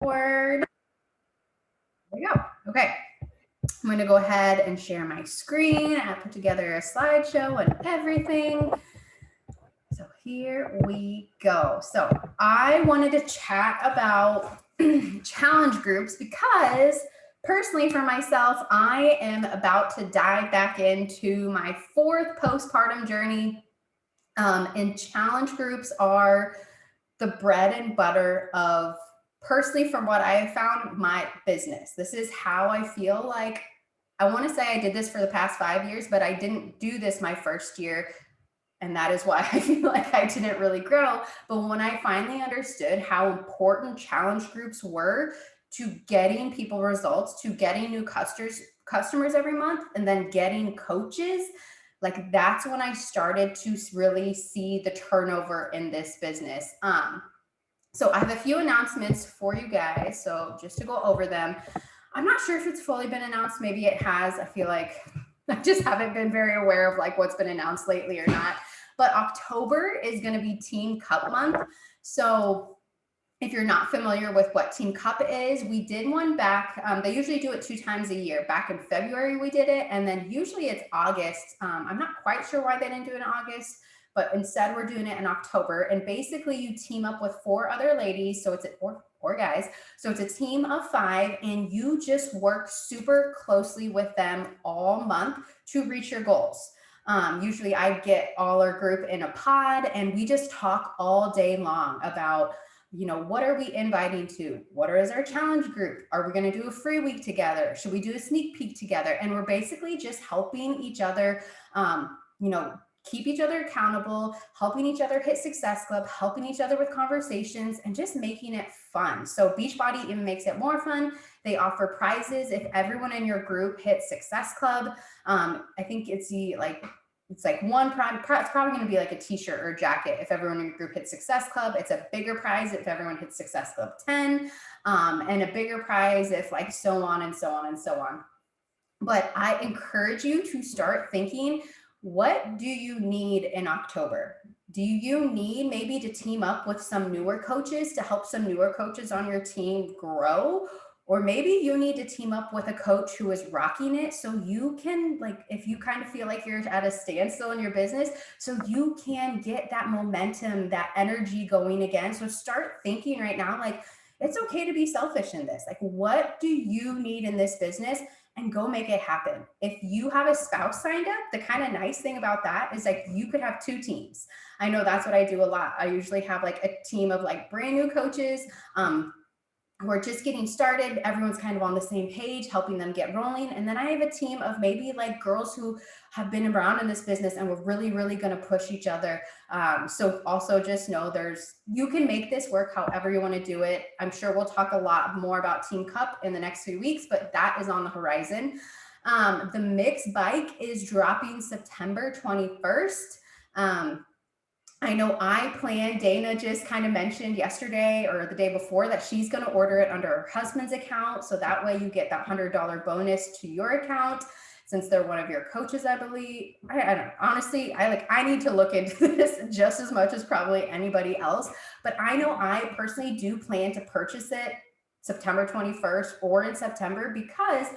There we go. Okay. I'm going to go ahead and share my screen. I put together a slideshow and everything. So here we go. So I wanted to chat about challenge groups because personally for myself, I am about to dive back into my 4th postpartum journey. And challenge groups are the bread and butter of, personally, from what I have found, my business. This is how I feel like, I want to say I did this for the past 5 years, but I didn't do this my first year. And that is why I feel like I didn't really grow. But when I finally understood how important challenge groups were to getting people results, to getting new customers every month, and then getting coaches, like that's when I started to really see the turnover in this business. So I have a few announcements for you guys. So just to go over them, I'm not sure if it's fully been announced. Maybe it has. I feel like I just haven't been very aware of like what's been announced lately or not. But October is going to be Team Cup month. So if you're not familiar with what Team Cup is, we did one back. They usually do it 2 times a year. Back in February, we did it. And then usually it's August. I'm not quite sure why they didn't do it in August, but instead we're doing it in October. And basically you team up with 4 other ladies. So it's four guys. So it's a team of 5 and you just work super closely with them all month to reach your goals. Usually I get all our group in a pod and we just talk all day long about, what are we inviting to? What is our challenge group? Are we going to do a free week together? Should we do a sneak peek together? And we're basically just helping each other, keep each other accountable, helping each other hit Success Club, helping each other with conversations, and just making it fun. So Beachbody even makes it more fun. They offer prizes if everyone in your group hits Success Club. I think it's like one prize. It's probably going to be like a t-shirt or a jacket if everyone in your group hits Success Club. It's a bigger prize if everyone hits Success Club 10, and a bigger prize if like so on and so on and so on. But I encourage you to start thinking, what do you need in October? Do you need maybe to team up with some newer coaches to help some newer coaches on your team grow? Or maybe you need to team up with a coach who is rocking it so you can, like, if you kind of feel like you're at a standstill in your business, so you can get that momentum, that energy going again. So start thinking right now, like, it's okay to be selfish in this. Like, what do you need in this business? And go make it happen. If you have a spouse signed up, the kind of nice thing about that is like you could have 2 teams. I know that's what I do a lot. I usually have like a team of like brand new coaches, who are just getting started. Everyone's kind of on the same page, helping them get rolling. And then I have a team of maybe like girls who have been around in this business and we're really, really going to push each other. So also just know you can make this work however you want to do it. I'm sure we'll talk a lot more about Team Cup in the next few weeks, but that is on the horizon. The mixed bike is dropping September 21st. I know Dana just kind of mentioned yesterday or the day before that she's going to order it under her husband's account. So that way you get that $100 bonus to your account since they're one of your coaches, I believe. I don't know. Honestly, I need to look into this just as much as probably anybody else. But I know I personally do plan to purchase it September 21st or in September because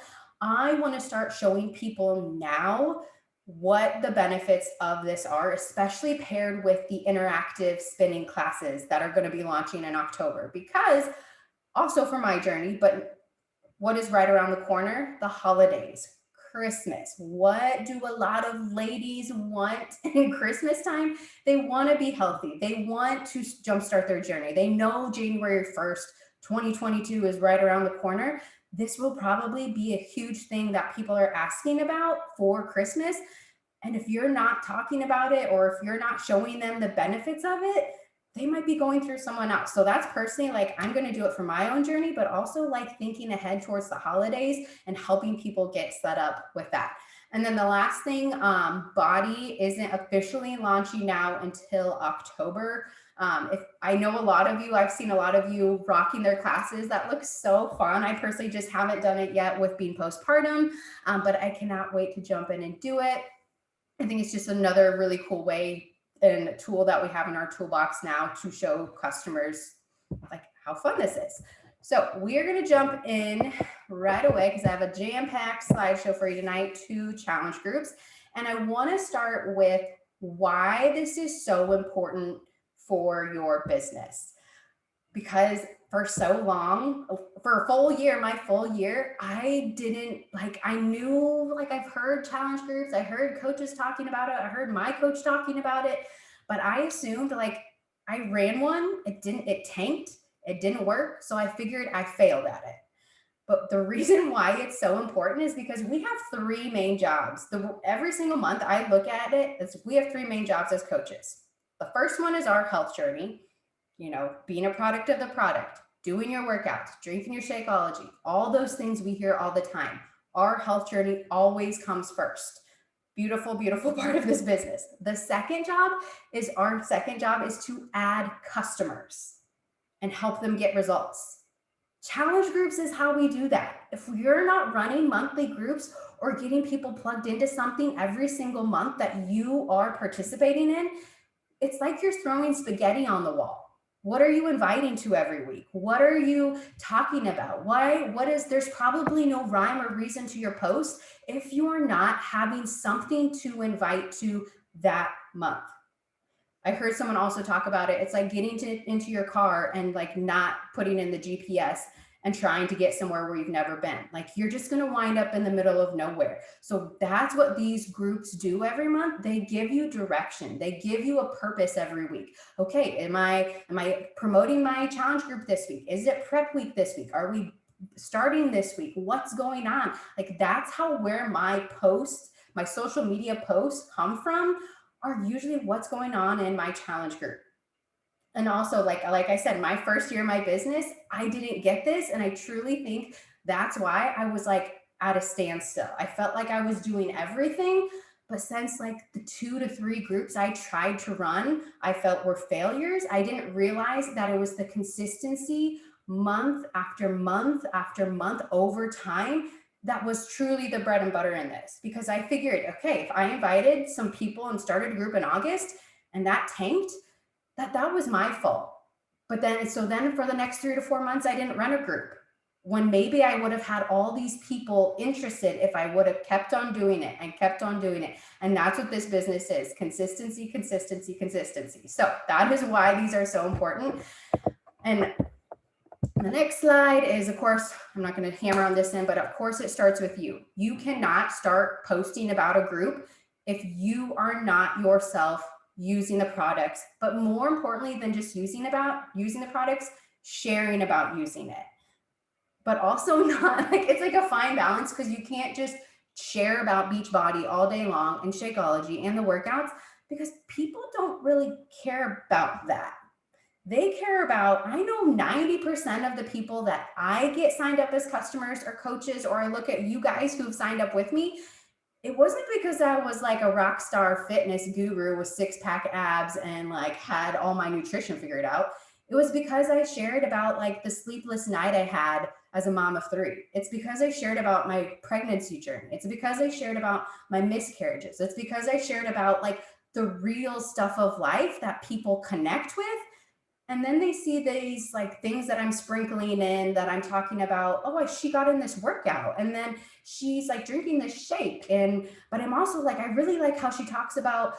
I want to start showing people now what the benefits of this are, especially paired with the interactive spinning classes that are going to be launching in October. Because also for my journey, but what is right around the corner? The holidays, Christmas. What do a lot of ladies want in Christmas time? They want to be healthy. They want to jumpstart their journey. They know January 1st, 2022 is right around the corner. This will probably be a huge thing that people are asking about for Christmas. And if you're not talking about it or if you're not showing them the benefits of it, they might be going through someone else. So that's personally like, I'm going to do it for my own journey, but also like thinking ahead towards the holidays and helping people get set up with that. And then the last thing, Body isn't officially launching now until October. If I know I've seen a lot of you rocking their classes. That looks so fun. I personally just haven't done it yet with being postpartum, but I cannot wait to jump in and do it. I think it's just another really cool way and tool that we have in our toolbox now to show customers like how fun this is. So we are going to jump in right away because I have a jam-packed slideshow for you tonight, 2 challenge groups. And I want to start with why this is so important for your business. Because for so long, for a full year, my full year, I didn't I knew, I've heard challenge groups, I heard coaches talking about it, I heard my coach talking about it, but I assumed I ran one, it tanked, it didn't work. So I figured I failed at it. But the reason why it's so important is because we have 3 main jobs. Every single month I look at it as we have 3 main jobs as coaches. The first one is our health journey, being a product of the product, doing your workouts, drinking your Shakeology, all those things we hear all the time. Our health journey always comes first. Beautiful, beautiful part of this business. The second job is to add customers and help them get results. Challenge groups is how we do that. If you're not running monthly groups or getting people plugged into something every single month that you are participating in, it's like you're throwing spaghetti on the wall. What are you inviting to every week? What are you talking about? There's probably no rhyme or reason to your post if you are not having something to invite to that month. I heard someone also talk about it. It's like getting into your car and not putting in the GPS and trying to get somewhere where you've never been. You're just going to wind up in the middle of nowhere. So that's what these groups do every month. They give you direction. They give you a purpose every week. Okay, am I promoting my challenge group this week? Is it prep week this week? Are we starting this week? What's going on? That's where my social media posts come from, are usually what's going on in my challenge group. And also, like I said, my first year in my business, I didn't get this. And I truly think that's why I was at a standstill. I felt like I was doing everything. But since the 2 to 3 groups I tried to run, I felt were failures, I didn't realize that it was the consistency month after month after month over time that was truly the bread and butter in this. Because I figured, okay, if I invited some people and started a group in August and that tanked, that was my fault. But then for the next 3 to 4 months, I didn't run a group, when maybe I would have had all these people interested if I would have kept on doing it and kept on doing it. And that's what this business is: consistency, consistency, consistency. So that is why these are so important. And the next slide is, of course, I'm not going to hammer on this in, but of course it starts with you. You cannot start posting about a group if you are not yourself using the products, but more importantly than just using the products, sharing about using it. But also not it's a fine balance, because you can't just share about Beachbody all day long and Shakeology and the workouts, because people don't really care about that. They care about, I know 90% of the people that I get signed up as customers or coaches, or I look at you guys who've signed up with me, it wasn't because I was a rock star fitness guru with 6-pack abs and had all my nutrition figured out. It was because I shared about the sleepless night I had as a mom of 3. It's because I shared about my pregnancy journey. It's because I shared about my miscarriages. It's because I shared about the real stuff of life that people connect with. And then they see these things that I'm sprinkling in, that I'm talking about, oh, she got in this workout, and then she's drinking this shake. But I'm also I really like how she talks about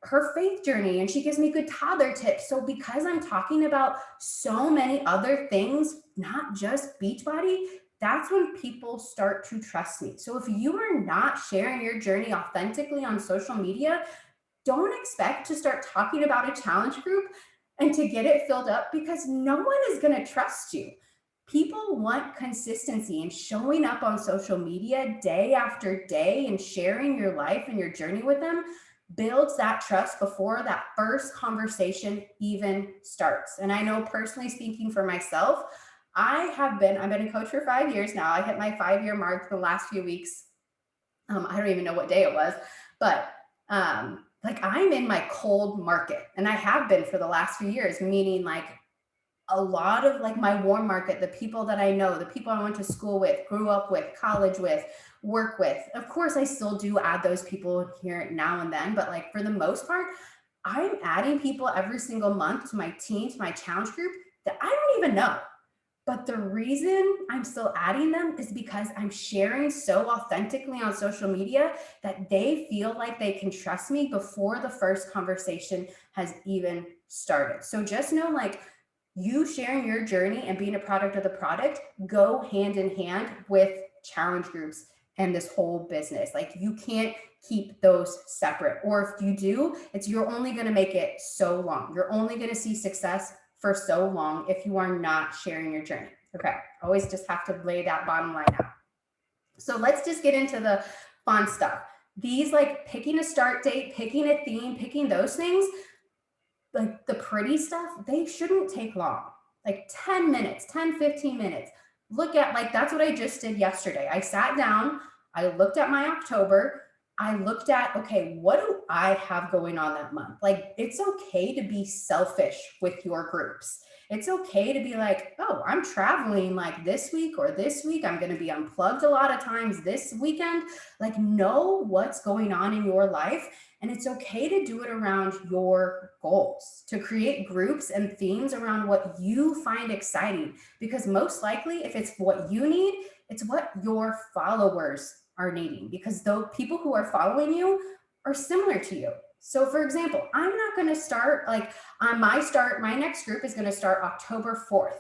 her faith journey, and she gives me good toddler tips. So because I'm talking about so many other things, not just Beachbody, that's when people start to trust me. So if you are not sharing your journey authentically on social media, don't expect to start talking about a challenge group and to get it filled up, because no one is going to trust you. People want consistency, and showing up on social media day after day and sharing your life and your journey with them builds that trust before that first conversation even starts. And I know, personally speaking for myself, I've been a coach for 5 years now. I hit my 5-year mark the last few weeks. I don't even know what day it was, but I'm in my cold market, and I have been for the last few years, meaning a lot of my warm market, the people that I know, the people I went to school with, grew up with, college with, work with. Of course, I still do add those people here now and then, but for the most part, I'm adding people every single month to my team, to my challenge group, that I don't even know. But the reason I'm still adding them is because I'm sharing so authentically on social media that they feel like they can trust me before the first conversation has even started. So just know, like, you sharing your journey and being a product of the product go hand in hand with challenge groups and this whole business. Like, you can't keep those separate. Or if you do, you're only going to make it so long. You're only going to see success for so long if you are not sharing your journey. Okay, always just have to lay that bottom line out. So let's just get into the fun stuff. These, like picking a start date, picking a theme, picking those things, like the pretty stuff, they shouldn't take long. Like 10 minutes, 10, 15 minutes. Look at, like, that's what I just did yesterday. I sat down, I looked at my October, I looked at, okay, what do I have going on that month? Like, it's okay to be selfish with your groups. It's okay to be like, oh, I'm traveling like this week or this week. I'm going to be unplugged a lot of times this weekend. Like, know what's going on in your life. And it's okay to do it around your goals, to create groups and themes around what you find exciting. Because most likely, if it's what you need, it's what your followers are needing, because those people who are following you are similar to you. So for example, I'm not going to start like on my next group is going to start October 4th.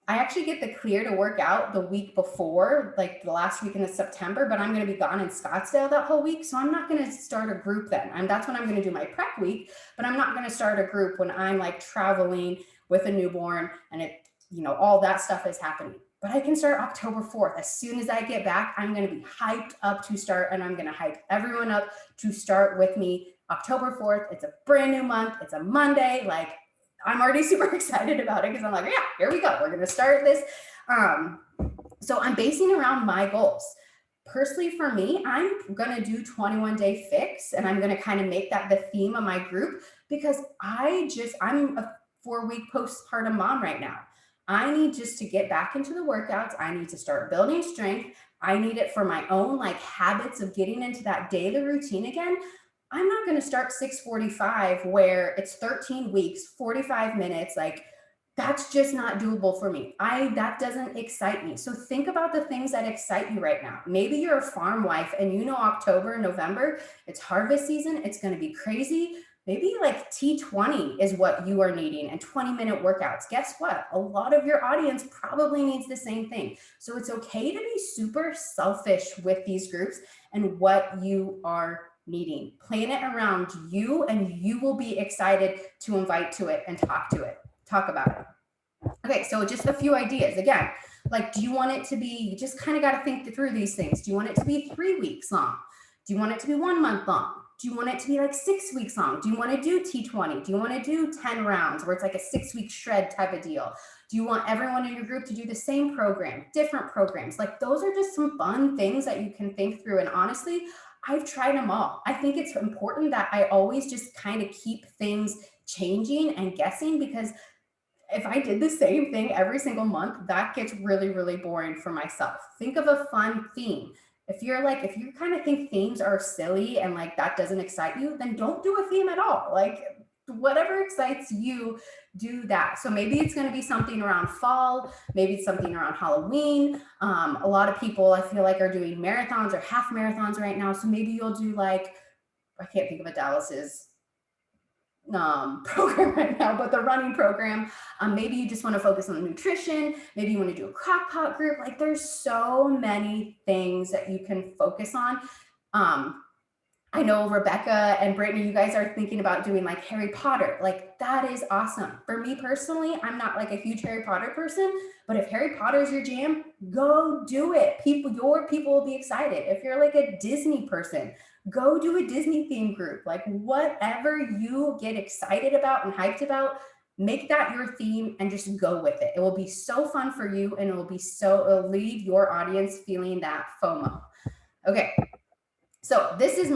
I actually get the clear to work out the week before, like the last week in September, but I'm going to be gone in Scottsdale that whole week. So I'm not going to start a group then. And that's when I'm going to do my prep week, but I'm not going to start a group when I'm like traveling with a newborn and it, all that stuff is happening. But I can start October 4th. As soon as I get back, I'm going to be hyped up to start, and I'm going to hype everyone up to start with me October 4th. It's a brand new month. It's a Monday. Like, I'm already super excited about it because I'm like, yeah, here we go. We're going to start this. So I'm basing around my goals. Personally, for me, I'm going to do 21-day fix, and I'm going to kind of make that the theme of my group because I'm a 4-week postpartum mom right now. I need just to get back into the workouts. I need to start building strength. I need it for my own like habits of getting into that daily routine again. I'm not going to start 6:45 where it's 13 weeks, 45 minutes. Like, that's just not doable for me. That doesn't excite me. So think about the things that excite you right now. Maybe you're a farm wife and October, November, it's harvest season. It's going to be crazy. Maybe like T20 is what you are needing and 20-minute workouts. Guess what? A lot of your audience probably needs the same thing. So it's okay to be super selfish with these groups and what you are needing. Plan it around you, and you will be excited to invite to it and talk about it. Okay, so just a few ideas. Again, like, do you want it to be, you just kind of got to think through these things. Do you want it to be 3 weeks long? Do you want it to be 1 month long? Do you want it to be like 6 weeks long? Do you want to do T20? Do you want to do 10 rounds where it's like a 6-week shred type of deal? Do you want everyone in your group to do the same program, different programs? Like, those are just some fun things that you can think through. And honestly, I've tried them all. I think it's important that I always just kind of keep things changing and guessing, because if I did the same thing every single month, that gets really, really boring for myself. Think of a fun theme. If you kind of think themes are silly and like that doesn't excite you, then don't do a theme at all. Like, whatever excites you, do that. So maybe it's going to be something around fall. Maybe it's something around Halloween. A lot of people I feel like are doing marathons or half marathons right now. So maybe you'll do like, I can't think of a Dallas's program right now, but the running program. Maybe you just want to focus on the nutrition. Maybe you want to do a crock pot group. Like, there's so many things that you can focus on. I know Rebecca and Brittany, you guys are thinking about doing like Harry Potter. Like, that is awesome. For me personally, I'm not like a huge Harry Potter person, but if Harry Potter is your jam, go do it. Your people will be excited. If you're like a Disney person, go do a Disney theme group. Like, whatever you get excited about and hyped about, make that your theme and just go with it. It will be so fun for you, and it'll leave your audience feeling that FOMO. Okay. So this is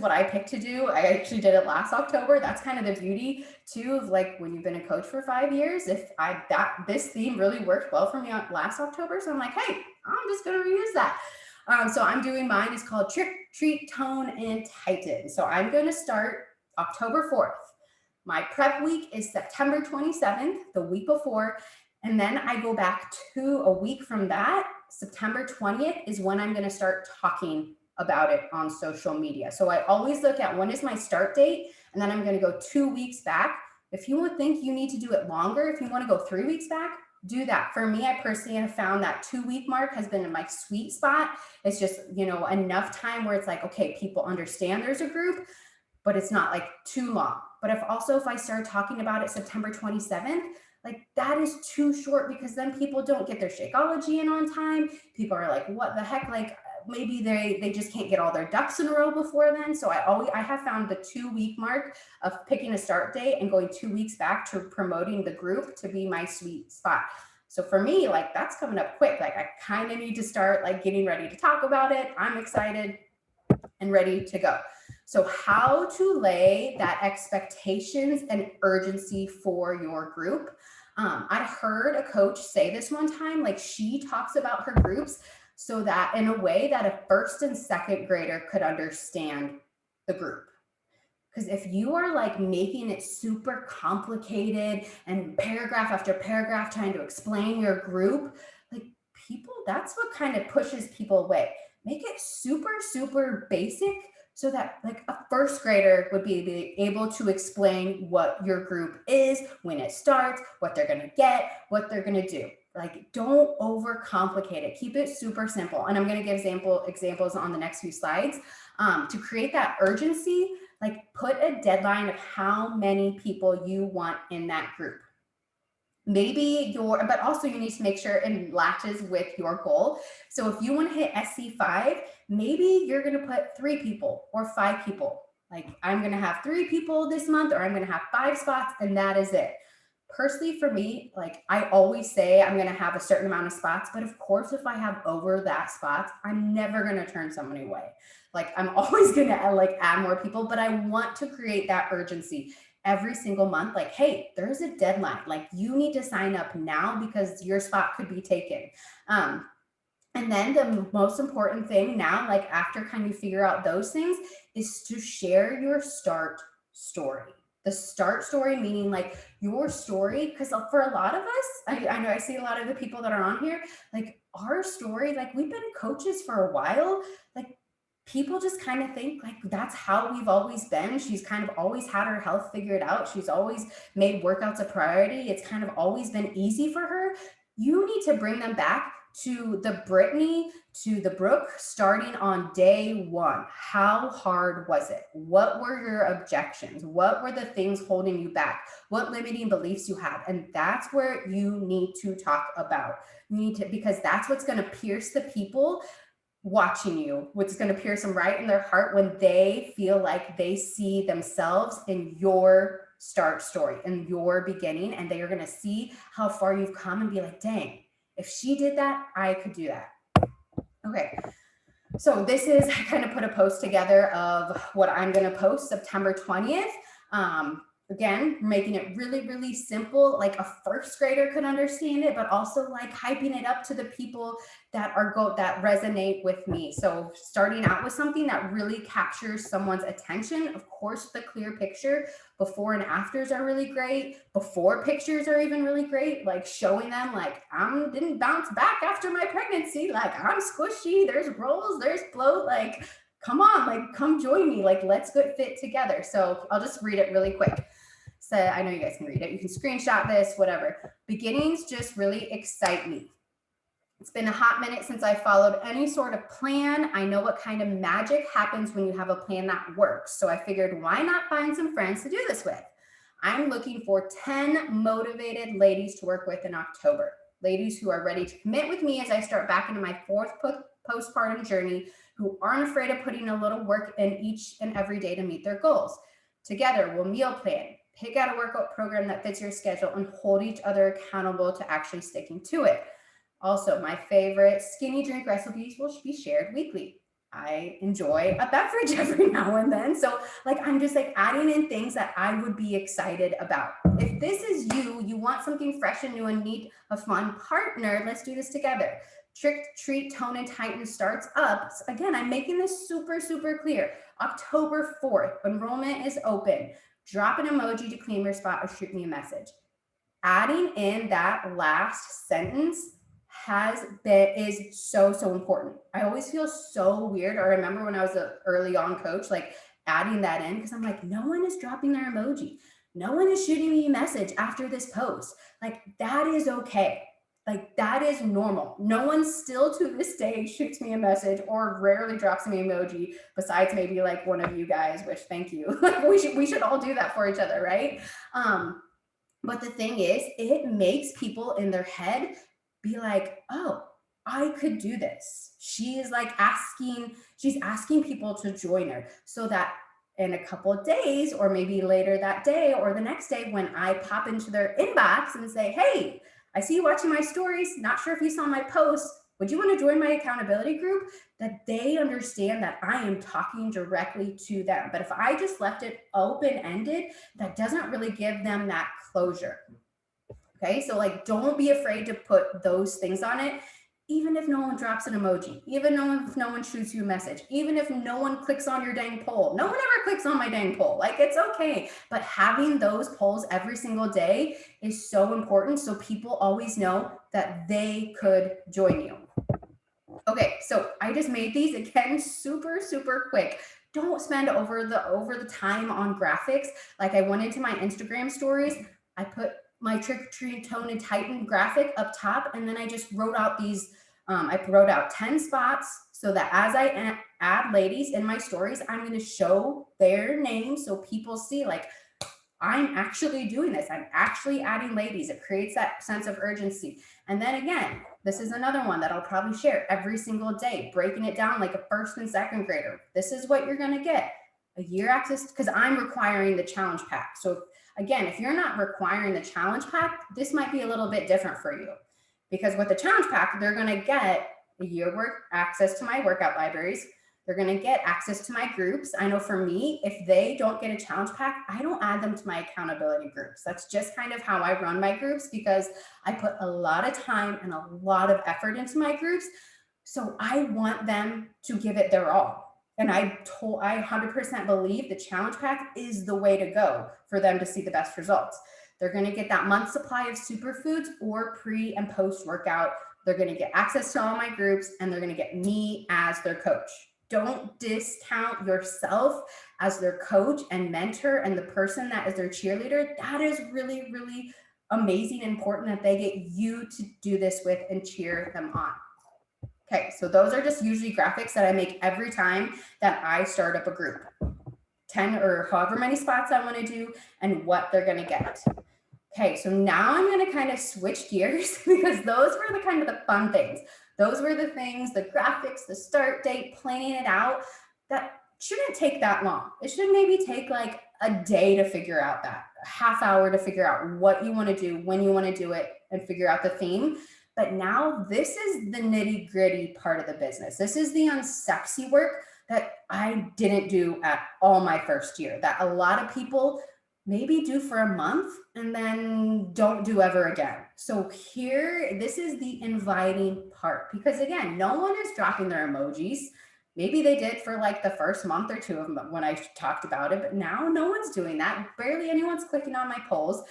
what I picked to do. I actually did it last October. That's kind of the beauty too of like when you've been a coach for 5 years. This theme really worked well for me last October. So I'm like, hey, I'm just going to reuse that. So I'm doing mine. It's called Trick, Treat, Tone, and Tighten. So I'm going to start October 4th. My prep week is September 27th, the week before. And then I go back to a week from that. September 20th is when I'm going to start talking about it on social media. So I always look at when is my start date, and then I'm going to go 2 weeks back. If you would think you need to do it longer, if you want to go 3 weeks back, do that. For me, I personally have found that 2 week mark has been in my sweet spot. It's just, enough time where it's like, okay, people understand there's a group, but it's not like too long. But if I start talking about it September 27th, like that is too short, because then people don't get their Shakeology in on time. People are like, what the heck? Like maybe they just can't get all their ducks in a row before then. So I have found the 2 week mark of picking a start date and going 2 weeks back to promoting the group to be my sweet spot. So for me, like that's coming up quick. Like I kind of need to start like getting ready to talk about it. I'm excited and ready to go. So how to lay that expectations and urgency for your group. I heard a coach say this one time, like she talks about her groups so that in a way that a first and second grader could understand the group. Because if you are like making it super complicated and paragraph after paragraph trying to explain your group, like people, that's what kind of pushes people away. Make it super, super basic so that like a first grader would be able to explain what your group is, when it starts, what they're going to get, what they're going to do. Like don't overcomplicate it. Keep it super simple. And I'm going to give examples on the next few slides. To create that urgency, like put a deadline of how many people you want in that group. But also you need to make sure it latches with your goal. So if you want to hit SC5, maybe you're going to put 3 people or 5 people. Like I'm going to have 3 people this month, or I'm going to have 5 spots, and that is it. Personally, for me, like I always say I'm going to have a certain amount of spots, but of course, if I have over that spots, I'm never going to turn someone away. Like I'm always going to add more people, but I want to create that urgency every single month. Like, hey, there's a deadline. Like you need to sign up now because your spot could be taken. And then the most important thing now, like after kind of figure out those things, is to share your start story. The start story, meaning like your story, because for a lot of us, I know I see a lot of the people that are on here, like our story, like we've been coaches for a while, like people just kind of think like that's how we've always been. She's kind of always had her health figured out. She's always made workouts a priority. It's kind of always been easy for her. You need to bring them back to the Brittany, to the Brook, starting on day 1. How hard was it? What were your objections? What were the things holding you back? What limiting beliefs you have? And that's where you need to talk about. You need to, because that's what's going to pierce the people watching you, what's going to pierce them right in their heart when they feel like they see themselves in your start story, in your beginning, and they are going to see how far you've come and be like, dang, if she did that, I could do that. Okay. So this is, I kind of put a post together of what I'm going to post September 20th. Again, making it really, really simple, like a first grader could understand it, but also like hyping it up to the people that that resonate with me. So starting out with something that really captures someone's attention. Of course, the clear picture, before and afters are really great. Before pictures are even really great, like showing them like I didn't bounce back after my pregnancy. Like I'm squishy, there's rolls, there's bloat, like come on, like come join me, like let's get fit together. So I'll just read it really quick. So I know you guys can read it. You can screenshot this, whatever. Beginnings just really excite me. It's been a hot minute since I followed any sort of plan. I know what kind of magic happens when you have a plan that works. So I figured, why not find some friends to do this with? I'm looking for 10 motivated ladies to work with in October. Ladies who are ready to commit with me as I start back into my 4th postpartum journey, who aren't afraid of putting a little work in each and every day to meet their goals. Together, we'll meal plan, pick out a workout program that fits your schedule, and hold each other accountable to actually sticking to it. Also, my favorite skinny drink recipes will be shared weekly. I enjoy a beverage every now and then. So like, I'm just like adding in things that I would be excited about. If this is you want something fresh and new and need a fun partner, let's do this together. Trick, treat, tone, and tighten starts up. So again, I'm making this super, super clear. October 4th, enrollment is open. Drop an emoji to claim your spot or shoot me a message. adding in that last sentence is so important. I always feel so weird. I remember when I was an early on coach, like adding that in, because I'm like, no one is dropping their emoji. No one is shooting me a message after this post. Like, that is okay. Like, that is normal. No one still to this day shoots me a message or rarely drops me an emoji, besides maybe like one of you guys, which thank you. Like, we should all do that for each other, right? But the thing is, it makes people in their head be like, oh, I could do this. She's asking people to join her, so that in a couple of days, or maybe later that day or the next day, when I pop into their inbox and say, hey, I see you watching my stories, not sure if you saw my post, would you want to join my accountability group? That they understand that I am talking directly to them. But if I just left it open-ended, that doesn't really give them that closure. Okay, so like, don't be afraid to put those things on it, even if no one drops an emoji, even if no one shoots you a message, even if no one clicks on your dang poll. No one ever clicks on my dang poll. Like, it's okay. But having those polls every single day is so important, so people always know that they could join you. Okay, so I just made these again super quick. Don't spend over the time on graphics. Like, I went into my Instagram stories, I put my Trick, Treat, Tone, and Tighten graphic up top, and then I just wrote out these, I wrote out 10 spots, so that as I add ladies in my stories, I'm going to show their names so people see, like, I'm actually doing this. I'm actually adding ladies. It creates that sense of urgency. And then again, this is another one that I'll probably share every single day, breaking it down like a first and second grader. This is what you're going to get. A year access, because I'm requiring the challenge pack. So again, if you're not requiring the challenge pack, this might be a little bit different for you. Because with the challenge pack, they're going to get a year work access to my workout libraries. They're going to get access to my groups. I know for me, if they don't get a challenge pack, I don't add them to my accountability groups. That's just kind of how I run my groups, because I put a lot of time and a lot of effort into my groups. So I want them to give it their all. And I 100% believe the challenge pack is the way to go for them to see the best results. They're going to get that month supply of superfoods or pre and post workout. They're going to get access to all my groups, and they're going to get me as their coach. Don't discount yourself as their coach and mentor and the person that is their cheerleader. That is really amazing and important, that they get you to do this with and cheer them on. Okay, so those are just usually graphics that I make every time that I start up a group. 10 or however many spots I want to do and what they're going to get. Okay, so now I'm going to kind of switch gears, because those were the kind of the fun things. Those were the things, the graphics, the start date, planning it out, that shouldn't take that long. It should maybe take like a day to figure out that, a half hour to figure out what you want to do, when you want to do it, and figure out the theme. But now this is the nitty gritty part of the business. This is the unsexy work that I didn't do at all my first year, that a lot of people maybe do for a month and then don't do ever again. So here, this is the inviting part, because again, no one is dropping their emojis. Maybe they did for like the first month or two of them when I talked about it, but now no one's doing that. Barely anyone's clicking on my polls.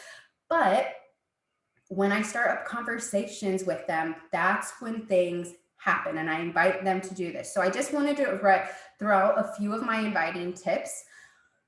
But when I start up conversations with them, that's when things happen, and I invite them to do this. So I just wanted to throw out a few of my inviting tips.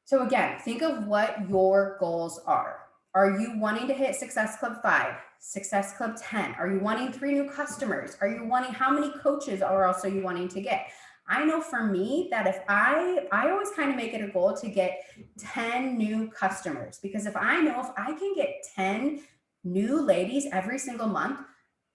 So again, think of what your goals are. Are you wanting to hit Success Club 5, Success Club 10? Are you wanting 3 new customers? Are you wanting, how many coaches are also you wanting to get? I know for me that if I always kind of make it a goal to get 10 new customers, because if I know if I can get 10 new ladies every single month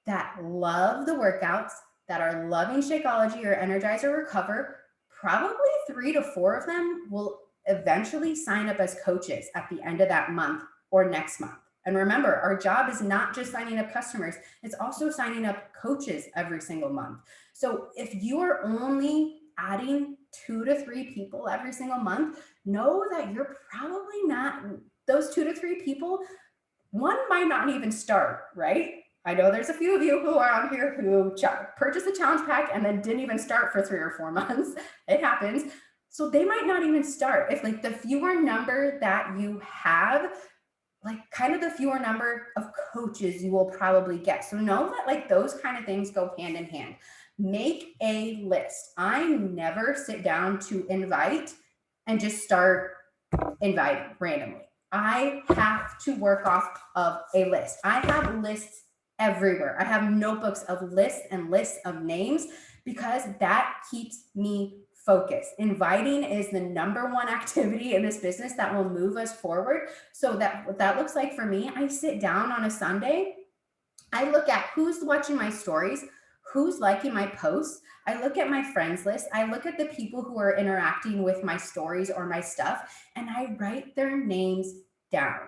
that love the workouts, that are loving Shakeology or Energize or Recover, probably 3 to 4 of them will eventually sign up as coaches at the end of that month or next month. And remember, our job is not just signing up customers, it's also signing up coaches every single month. So if you are only adding 2 to 3 people every single month, know that you're probably not, those 2 to 3 people, one might not even start, right? I know there's a few of you who are on here who purchased the challenge pack and then didn't even start for 3 or 4 months. It happens. So they might not even start. If like the fewer number that you have, like kind of the fewer number of coaches you will probably get. So know that like those kind of things go hand in hand. Make a list. I never sit down to invite and just start inviting randomly. I have to work off of a list. I have lists everywhere. I have notebooks of lists and lists of names because that keeps me focused. Inviting is the number one activity in this business that will move us forward. So that what that looks like for me, I sit down on a Sunday, I look at who's watching my stories, who's liking my posts. I look at my friends list. I look at the people who are interacting with my stories or my stuff, and I write their names down.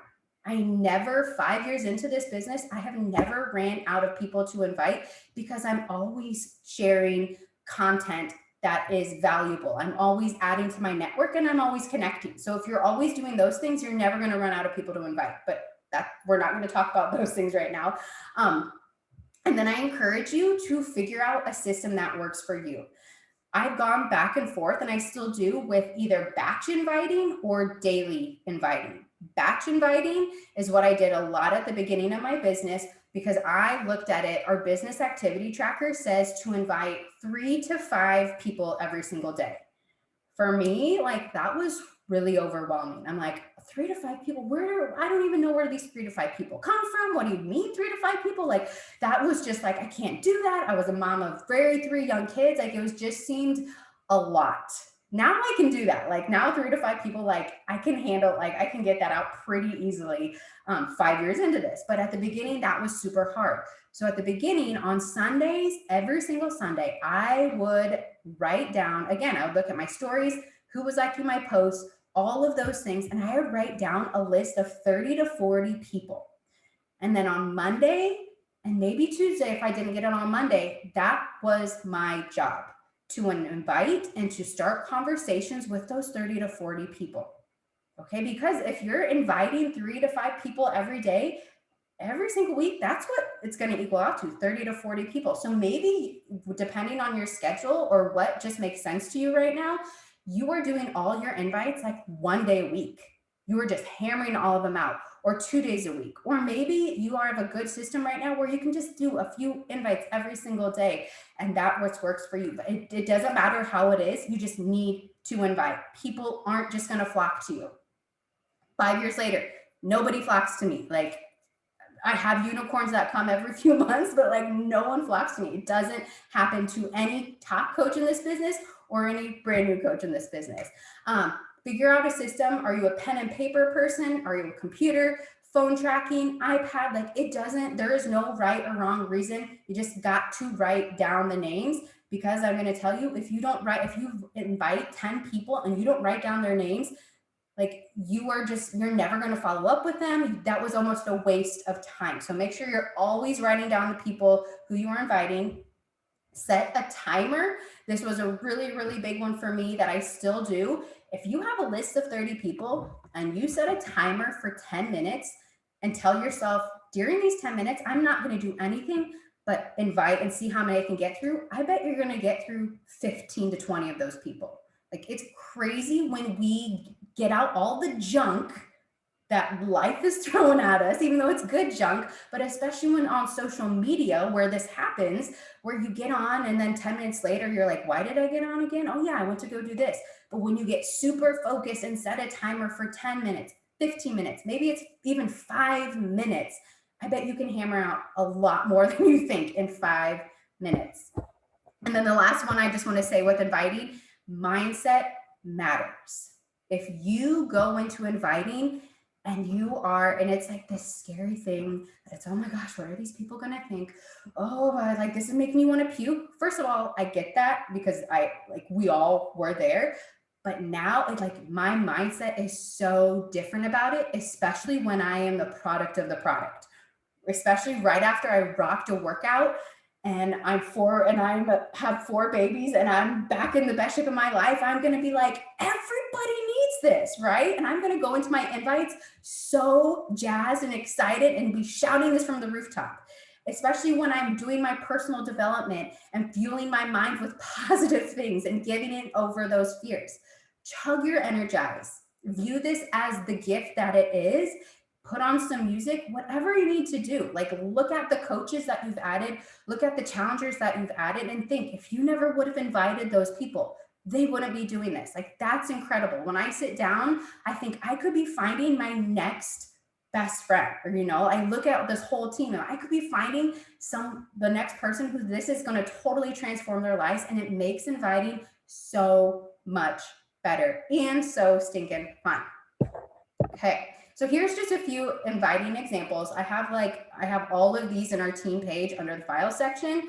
I never, 5 years into this business, I have never ran out of people to invite because I'm always sharing content that is valuable. I'm always adding to my network and I'm always connecting. So if you're always doing those things, you're never going to run out of people to invite. But that we're not going to talk about those things right now. And then I encourage you to figure out a system that works for you. I've gone back and forth, and I still do, with either batch inviting or daily inviting. Batch inviting is what I did a lot at the beginning of my business because I looked at it. Our business activity tracker says to invite 3 to 5 people every single day. For me, like that was really overwhelming. I'm like, 3 to 5 people, I don't even know where these 3 to 5 people come from. What do you mean 3 to 5 people? Like that was just like, I can't do that. I was a mom of 3 young kids. Like it was just seemed a lot. Now I can do that. Like now 3 to 5 people, like I can handle, like I can get that out pretty easily 5 years into this. But at the beginning, that was super hard. So at the beginning on Sundays, every single Sunday, I would write down, again, I would look at my stories, who was liking my posts, all of those things. And I would write down a list of 30 to 40 people. And then on Monday and maybe Tuesday, if I didn't get it on Monday, that was my job, to invite and to start conversations with those 30 to 40 people. Okay, because if you're inviting 3 to 5 people every day, every single week, that's what it's going to equal out to, 30 to 40 people. So maybe depending on your schedule or what just makes sense to you right now, you are doing all your invites like 1 day a week. You are just hammering all of them out, or 2 days a week. Or maybe you have a good system right now where you can just do a few invites every single day, and that what works for you. But it doesn't matter how it is. You just need to invite. People aren't just going to flock to you. 5 years later, nobody flocks to me. Like I have unicorns that come every few months, but like no one flocks to me. It doesn't happen to any top coach in this business or any brand new coach in this business. Figure out a system. Are you a pen and paper person? Are you a computer, phone tracking, iPad? Like it doesn't, there is no right or wrong reason. You just got to write down the names, because I'm going to tell you, if you invite 10 people and you don't write down their names, like you're never going to follow up with them. That was almost a waste of time. So make sure you're always writing down the people who you are inviting. Set a timer. This was a really, really big one for me that I still do. If you have a list of 30 people and you set a timer for 10 minutes and tell yourself, during these 10 minutes, I'm not going to do anything but invite and see how many I can get through, I bet you're going to get through 15 to 20 of those people. Like it's crazy when we get out all the junk that life is throwing at us, even though it's good junk, but especially when on social media where this happens, where you get on and then 10 minutes later, you're like, why did I get on again? Oh yeah, I went to go do this. But when you get super focused and set a timer for 10 minutes, 15 minutes, maybe it's even 5 minutes, I bet you can hammer out a lot more than you think in 5 minutes. And then the last one I just want to say with inviting, mindset matters. If you go into inviting and it's like this scary thing that it's, oh my gosh, what are these people going to think? Oh, like this is making me want to puke. First of all, I get that because we all were there. But now my mindset is so different about it, especially when I am the product of the product, especially right after I rocked a workout and I have 4 babies and I'm back in the best shape of my life. I'm going to be like, everybody needs this, right? And I'm going to go into my invites so jazzed and excited and be shouting this from the rooftop, especially when I'm doing my personal development and fueling my mind with positive things and giving it over those fears. Chug your energize. View this as the gift that it is. put on some music, whatever you need to do. Like look at the coaches that you've added, look at the challengers that you've added, and think if you never would have invited those people, they wouldn't be doing this. Like that's incredible. When I sit down, I think I could be finding my next best friend, or I look at this whole team and I could be finding the next person who this is going to totally transform their lives, and it makes inviting so much better and so stinking fun. Okay, so here's just a few inviting examples. I have all of these in our team page under the file section.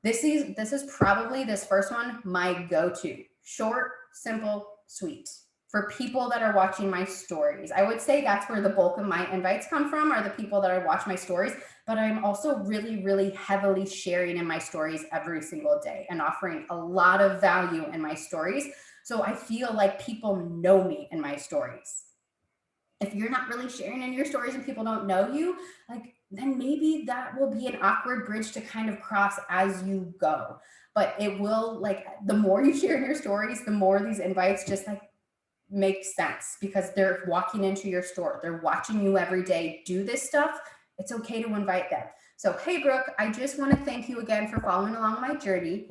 This is probably, this first one, my go-to. Short, simple, sweet. For people that are watching my stories. I would say that's where the bulk of my invites come from, are the people that I watch my stories, but I'm also really, really heavily sharing in my stories every single day and offering a lot of value in my stories. So I feel like people know me in my stories. If you're not really sharing in your stories and people don't know you, then maybe that will be an awkward bridge to kind of cross as you go. But it will, the more you share in your stories, the more these invites just make sense, because they're walking into your store. They're watching you every day do this stuff. It's okay to invite them. So, hey, Brooke, I just want to thank you again for following along my journey.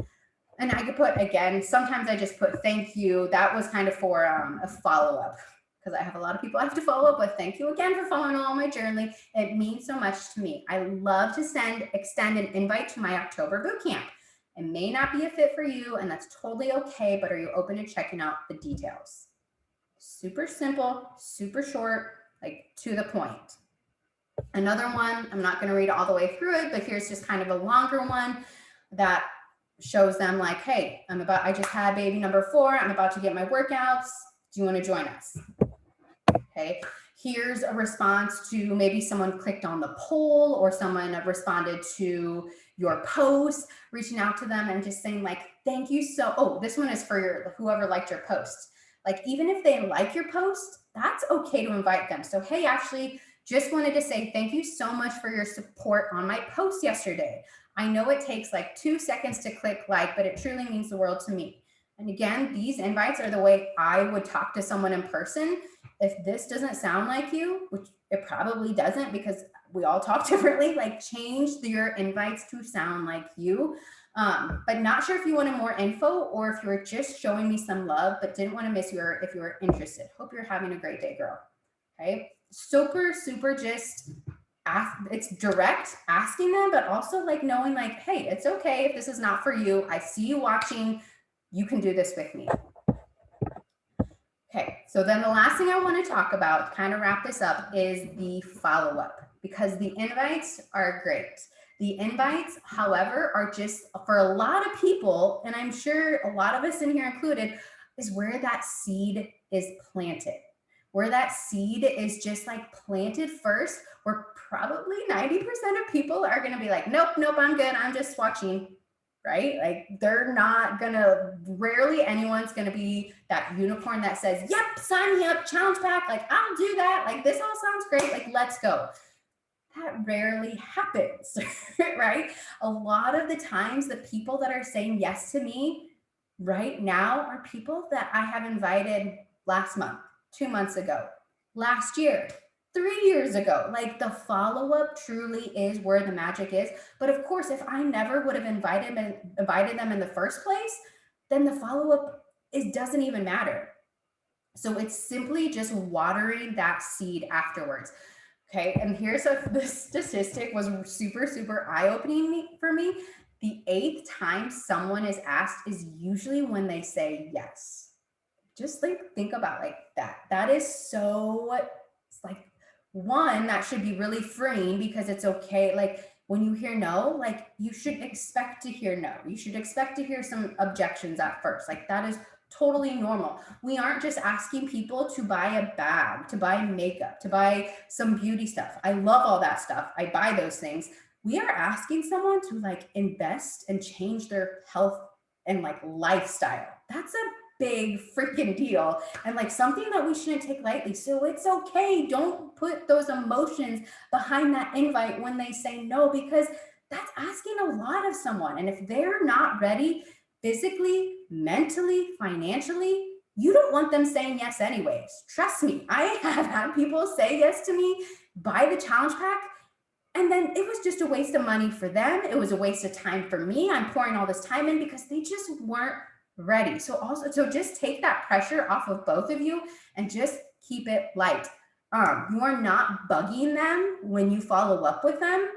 And I could put, again, sometimes I just put thank you. That was kind of for a follow-up, because I have a lot of people I have to follow up with. Thank you again for following along my journey. It means so much to me. I love to extend an invite to my October boot camp. It may not be a fit for you, and that's totally okay, but are you open to checking out the details? Super simple, super short, to the point. Another one, I'm not going to read all the way through it, but here's just kind of a longer one that shows them hey, I just had baby number 4. I'm about to get my workouts. Do you want to join us? Okay. Here's a response to maybe someone clicked on the poll, or someone responded to your post, reaching out to them and just saying thank you. This one is for whoever liked your post. Even if they like your post, that's okay to invite them. So, hey, Ashley, just wanted to say thank you so much for your support on my post yesterday. I know it takes 2 seconds to click but it truly means the world to me. And again, these invites are the way I would talk to someone in person. If this doesn't sound like you, which it probably doesn't, because we all talk differently, change your invites to sound like you. But not sure if you wanted more info, or if you were just showing me some love, but didn't want to miss if you were interested. Hope you're having a great day, girl. Okay. Super just it's direct asking them, but also knowing hey, it's okay if this is not for you. I see you watching. You can do this with me. Okay. So then the last thing I want to talk about, kind of wrap this up, is the follow-up, because the invites are great. The invites, however, are just, for a lot of people, and I'm sure a lot of us in here included, is where that seed is planted. Where that seed is just planted first, where probably 90% of people are going to be nope, I'm good. I'm just watching, right? They're not going to, rarely anyone's going to be that unicorn that says, yep, sign me up, challenge pack. I'll do that. This all sounds great. Let's go. That rarely happens, right? A lot of the times, the people that are saying yes to me right now are people that I have invited last month, 2 months ago, last year, 3 years ago. The follow-up truly is where the magic is. But of course, if I never would have invited them in the first place, then the follow-up doesn't even matter. So it's simply just watering that seed afterwards. Okay, and here's this statistic was super eye-opening for me. The 8th time someone is asked is usually when they say yes. Just think about that. That is so, it's one, that should be really freeing, because it's okay. When you hear no, you should expect to hear no. You should expect to hear some objections at first. That is totally normal. We aren't just asking people to buy a bag, to buy makeup, to buy some beauty stuff. I love all that stuff. I buy those things. We are asking someone to invest and change their health and lifestyle. That's a big freaking deal, and something that we shouldn't take lightly. So it's okay. Don't put those emotions behind that invite when they say no, because that's asking a lot of someone. And if they're not ready physically, mentally, financially, you don't want them saying yes anyways. Trust me, I have had people say yes to me buy the challenge pack. And then it was just a waste of money for them. It was a waste of time for me. I'm pouring all this time in because they just weren't ready. So just take that pressure off of both of you and just keep it light. You are not bugging them when you follow up with them.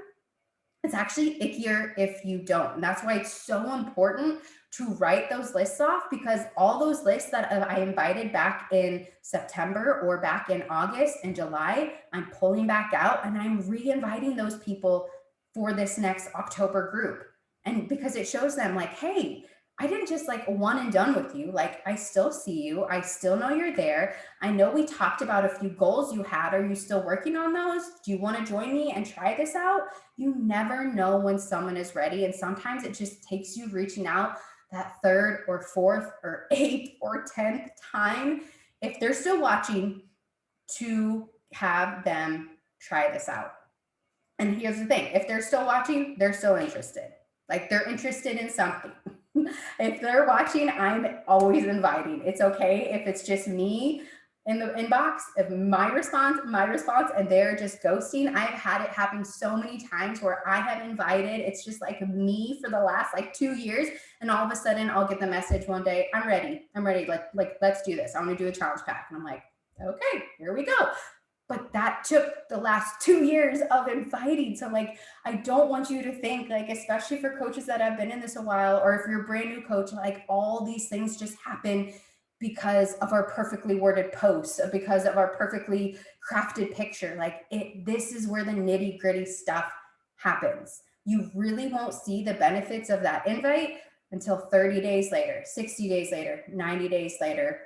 It's actually ickier if you don't. And that's why it's so important to write those lists off, because all those lists that I invited back in September or back in August and July, I'm pulling back out and I'm re-inviting those people for this next October group. And because it shows them like, hey, I didn't just like one and done with you. Like, I still see you. I still know you're there. I know we talked about a few goals you had. Are you still working on those? Do you want to join me and try this out? You never know when someone is ready. And sometimes it just takes you reaching out that third or fourth or eighth or 10th time, if they're still watching, to have them try this out. And here's the thing, if they're still watching, they're still interested. Like, they're interested in something. If they're watching, I'm always inviting. It's okay if it's just me in the inbox, if my response, and they're just ghosting. I've had it happen so many times where I have invited, it's just like me for the last like 2 years. And all of a sudden I'll get the message one day, I'm ready. Like, let's do this. I want to do a challenge pack. And I'm like, okay, here we go. But that took the last 2 years of inviting. So like, I don't want you to think like, especially for coaches that have been in this a while, or if you're a brand new coach, like all these things just happen because of our perfectly worded posts, because of our perfectly crafted picture. Like, this is where the nitty gritty stuff happens. You really won't see the benefits of that invite until 30 days later, 60 days later, 90 days later.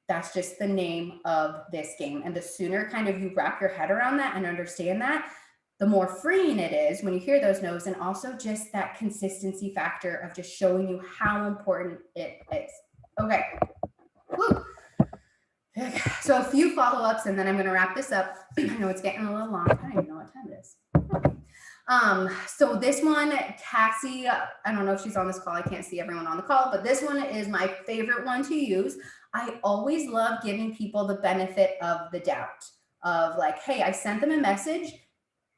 That's just the name of this game. And the sooner kind of you wrap your head around that and understand that, the more freeing it is when you hear those no's, and also just that consistency factor of just showing you how important it is. Okay. Woo. So a few follow-ups and then I'm going to wrap this up. I know it's getting a little long. I don't even know what time it is. So this one, Cassie, I don't know if she's on this call. I can't see everyone on the call, but this one is my favorite one to use. I always love giving people the benefit of the doubt of like, hey, I sent them a message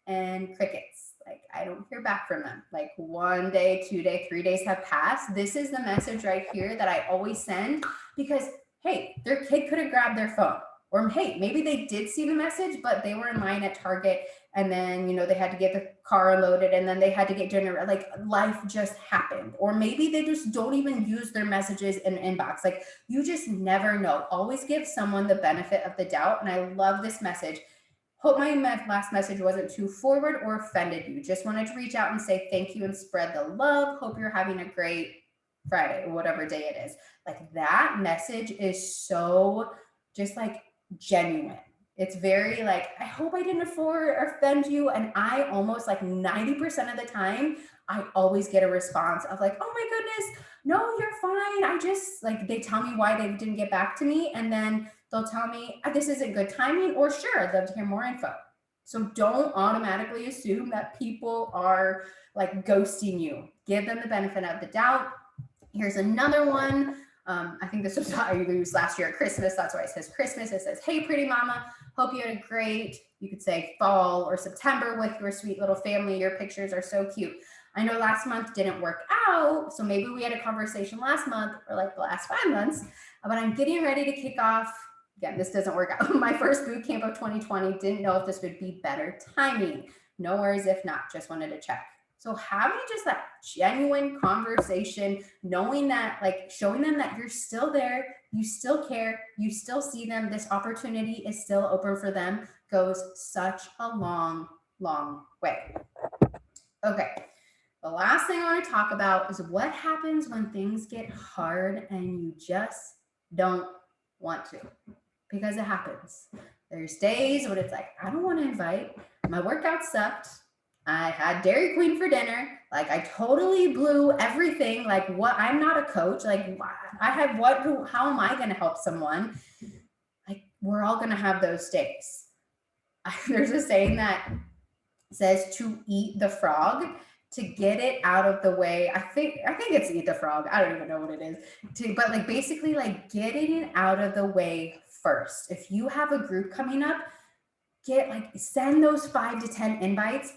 and crickets. Like, I don't hear back from them. Like 1 day, 2 day, 3 days have passed. This is the message right here that I always send, because hey, their kid could have grabbed their phone, or hey, maybe they did see the message, but they were in line at Target and then, you know, they had to get the car unloaded and then they had to get dinner. Like, life just happened. Or maybe they just don't even use their messages in inbox. Like, you just never know. Always give someone the benefit of the doubt. And I love this message. Hope my last message wasn't too forward or offended you. Just wanted to reach out and say thank you and spread the love. Hope you're having a great Friday or whatever day it is. Like, that message is so just like genuine. It's very like, I hope I didn't offend you. And I almost like 90% of the time, I always get a response of like, oh my goodness, no, you're fine. I just like, they tell me why they didn't get back to me. And then they'll tell me this isn't good timing, or sure, I'd love to hear more info. So don't automatically assume that people are like ghosting you. Give them the benefit of the doubt. Here's another one. I think this was I used last year at Christmas. That's why it says Christmas. It says, hey, pretty mama, hope you had a great, you could say fall or September with your sweet little family. Your pictures are so cute. I know last month didn't work out, so maybe we had a conversation last month or like the last 5 months, but I'm getting ready to kick off. Again, this doesn't work out. My first boot camp of 2020, didn't know if this would be better timing. No worries if not, just wanted to check. So having just that genuine conversation, knowing that, like, showing them that you're still there, you still care, you still see them, this opportunity is still open for them, goes such a long, long way. Okay, the last thing I want to talk about is what happens when things get hard and you just don't want to, because it happens. There's days when it's like, I don't want to invite, my workout sucked, I had Dairy Queen for dinner. Like, I totally blew everything. Like, what? I'm not a coach. Like, I have what? Who? How am I going to help someone? Like, we're all going to have those days. There's a saying that says to eat the frog, to get it out of the way. I think it's eat the frog. I don't even know what it is. But like, basically, like, getting it out of the way first. If you have a group coming up, send those 5 to 10 invites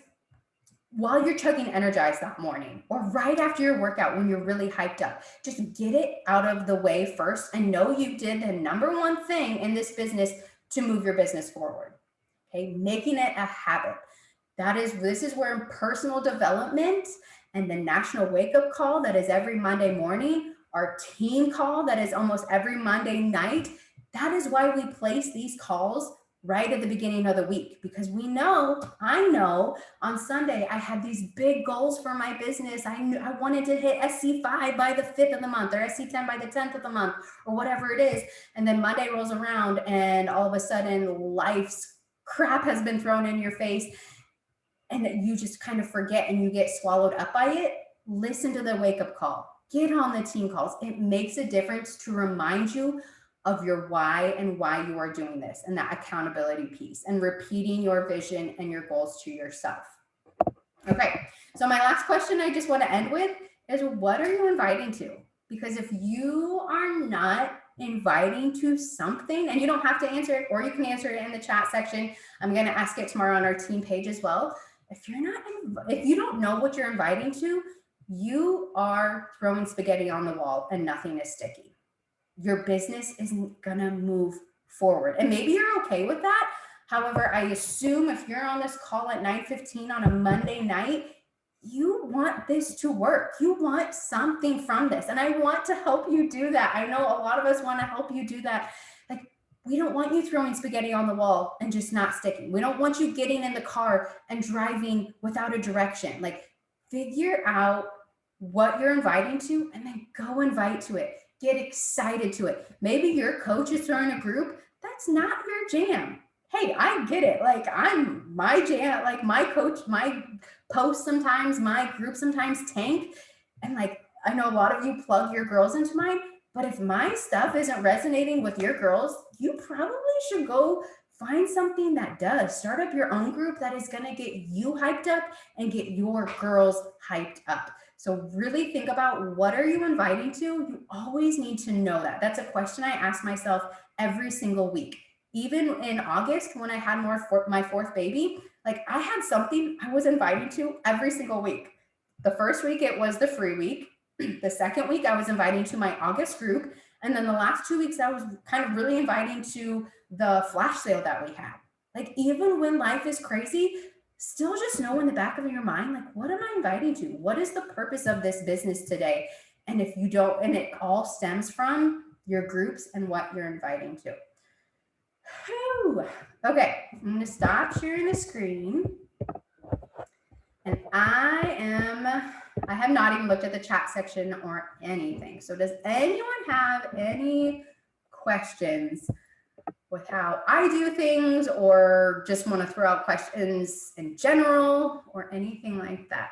while you're chugging Energize that morning or right after your workout when you're really hyped up. Just get it out of the way first and know you did the number one thing in this business to move your business forward. Okay, making it a habit. This is where personal development and the national wake-up call that is every Monday morning, our team call that is almost every Monday night, that is why we place these calls right at the beginning of the week, because I know on Sunday I had these big goals for my business. I wanted to hit SC5 by the 5th of the month or SC10 by the 10th of the month or whatever it is. And then Monday rolls around and all of a sudden life's crap has been thrown in your face and you just kind of forget and you get swallowed up by it. Listen to the wake-up call. Get on the team calls. It makes a difference to remind you of your why and why you are doing this and that accountability piece and repeating your vision and your goals to yourself. Okay, so my last question I just want to end with is, what are you inviting to? Because if you are not inviting to something, and you don't have to answer it, or you can answer it in the chat section. I'm going to ask it tomorrow on our team page as well. If you don't know what you're inviting to, you are throwing spaghetti on the wall and nothing is sticky. Your business isn't going to move forward. And maybe you're okay with that. However, I assume if you're on this call at 9:15 on a Monday night, you want this to work. You want something from this. And I want to help you do that. I know a lot of us want to help you do that. Like, we don't want you throwing spaghetti on the wall and just not sticking. We don't want you getting in the car and driving without a direction. Like, figure out what you're inviting to and then go invite to it. Get excited to it. Maybe your coach is throwing a group. That's not your jam. Hey, I get it. Like, my jam, like my coach, my post sometimes, my group sometimes tank. And like, I know a lot of you plug your girls into mine, but if my stuff isn't resonating with your girls, you probably should go find something that does. Start up your own group that is going to get you hyped up and get your girls hyped up. So really think about, what are you inviting to? You always need to know that. That's a question I ask myself every single week. Even in August, when I had my fourth baby, like, I had something I was inviting to every single week. The first week, it was the free week. The second week, I was inviting to my August group. And then the last 2 weeks, I was kind of really inviting to the flash sale that we had. Like, even when life is crazy, still just know in the back of your mind, like, what am I inviting to? What is the purpose of this business today? And if you don't, and it all stems from your groups and what you're inviting to. Whew. Okay, I'm going to stop sharing the screen. And I have not even looked at the chat section or anything. So does anyone have any questions with how I do things, or just want to throw out questions in general or anything like that?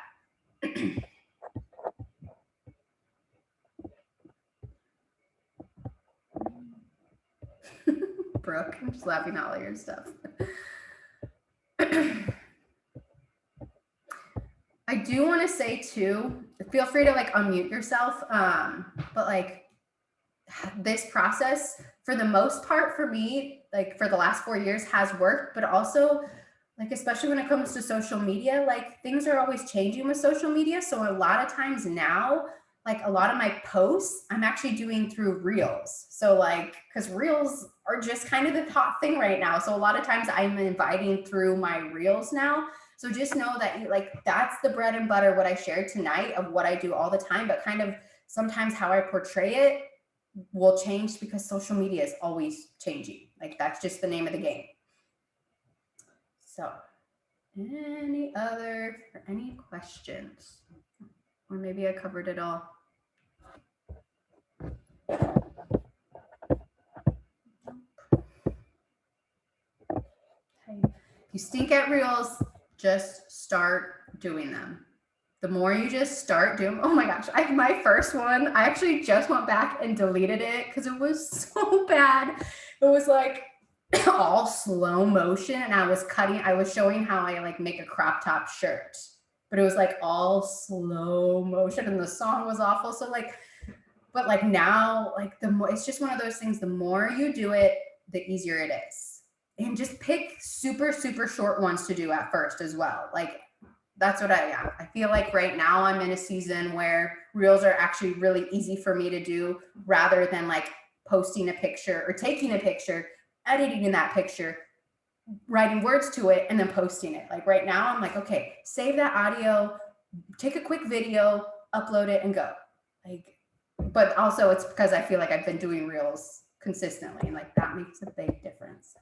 Brooke, I'm just laughing at all your stuff. I do want to say too, feel free to like unmute yourself. But like, this process, for the most part for me, like for the last 4 years, has worked, but also like, especially when it comes to social media, like things are always changing with social media. So a lot of times now, like a lot of my posts, I'm actually doing through Reels. So like, because Reels are just kind of the hot thing right now. So a lot of times I'm inviting through my Reels now. So just know that that's the bread and butter, what I shared tonight, of what I do all the time, but kind of sometimes how I portray it will change because social media is always changing. Like, that's just the name of the game. So any questions? Or maybe I covered it all. If you stink at Reels, just start doing them. The more you just start doing, oh my gosh, my first one, I actually just went back and deleted it because it was so bad. It was like all slow motion, and I was showing how I like make a crop top shirt, but it was like all slow motion and the song was awful. So like, but like now, like it's just one of those things, the more you do it, the easier it is. and just pick super, super short ones to do at first as well. Like that's what I feel like right now I'm in a season where reels are actually really easy for me to do rather than like posting a picture or taking a picture, editing in that picture, writing words to it, and then posting it. Like right now I'm like, okay, save that audio, take a quick video, upload it and go. Like, but also it's because I feel like I've been doing reels consistently and like that makes a big difference.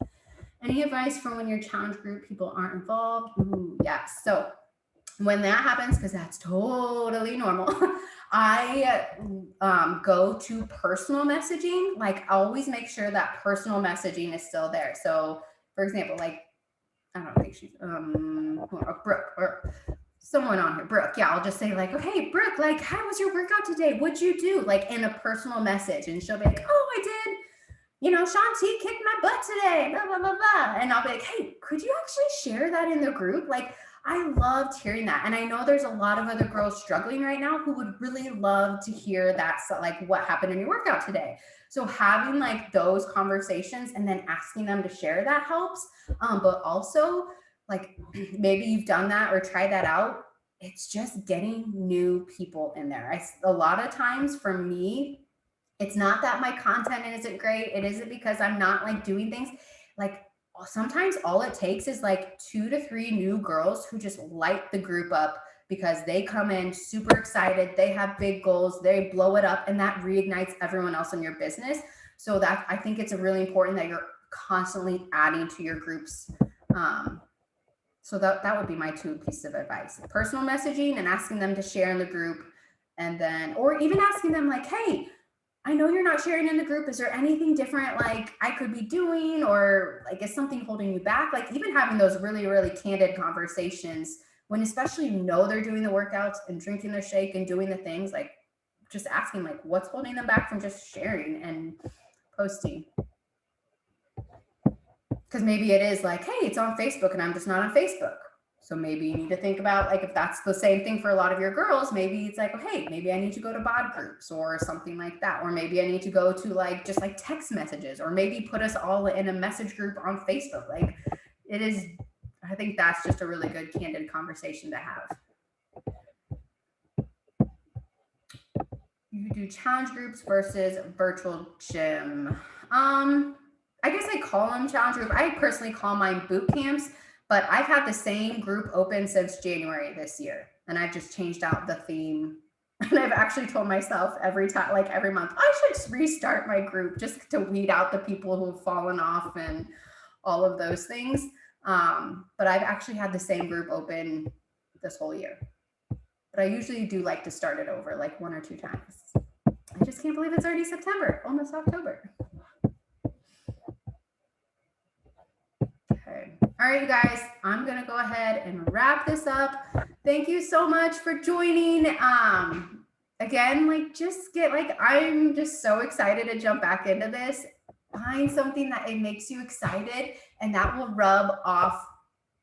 Any advice for when your challenge group people aren't involved? Ooh, yeah. So when that happens, because that's totally normal, I go to personal messaging. Like I always make sure that personal messaging is still there. So for example, like, I don't think she's Brooke or someone on here, Brooke. Yeah, I'll just say like, oh, hey, Brooke, like, how was your workout today? What'd you do? Like in a personal message. And she'll be like, oh, I did, you know, Shanti kicked my butt today, blah, blah, blah, blah. And I'll be like, hey, could you actually share that in the group? Like, I loved hearing that. And I know there's a lot of other girls struggling right now who would really love to hear that, like what happened in your workout today. So having like those conversations and then asking them to share that helps. But also like maybe you've done that or tried that out. It's just getting new people in there. A lot of times for me, it's not that my content isn't great. It isn't because I'm not like doing things. Like sometimes all it takes is like 2 to 3 new girls who just light the group up because they come in super excited. They have big goals. They blow it up and that reignites everyone else in your business. So that I think it's really important that you're constantly adding to your groups. So that would be my 2 pieces of advice: personal messaging and asking them to share in the group. And then, or even asking them like, hey, I know you're not sharing in the group. Is there anything different like I could be doing, or like is something holding you back? Like even having those really, really candid conversations when especially you know they're doing the workouts and drinking their shake and doing the things, like just asking like what's holding them back from just sharing and posting. Because maybe it is like, hey, it's on Facebook and I'm just not on Facebook. So maybe you need to think about like if that's the same thing for a lot of your girls, maybe it's like, oh, hey, maybe I need to go to bod groups or something like that. Or maybe I need to go to like just like text messages, or maybe put us all in a message group on Facebook. Like it is, I think that's just a really good candid conversation to have. You do challenge groups versus virtual gym. I guess I call them challenge group. I personally call mine boot camps. But I've had the same group open since January this year, and I've just changed out the theme. And I've actually told myself every time, like every month, I should restart my group just to weed out the people who've fallen off and all of those things. But I've actually had the same group open this whole year. But I usually do like to start it over like 1 or 2 times. I just can't believe it's already September, almost October. Okay. All right, you guys, I'm going to go ahead and wrap this up. Thank you so much for joining. Again, like just get like, I'm just so excited to jump back into this. Find something that it makes you excited and that will rub off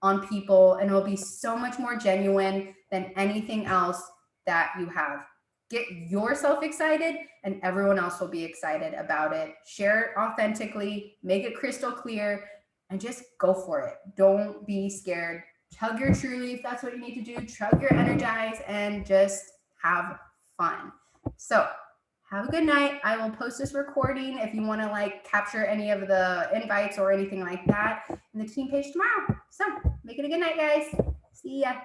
on people and it will be so much more genuine than anything else that you have. Get yourself excited and everyone else will be excited about it. Share it authentically, make it crystal clear, and just go for it. Don't be scared. Chug your Truly if that's what you need to do. Chug your Energize and just have fun. So have a good night. I will post this recording if you want to like capture any of the invites or anything like that in the team page tomorrow. So make it a good night, guys. See ya.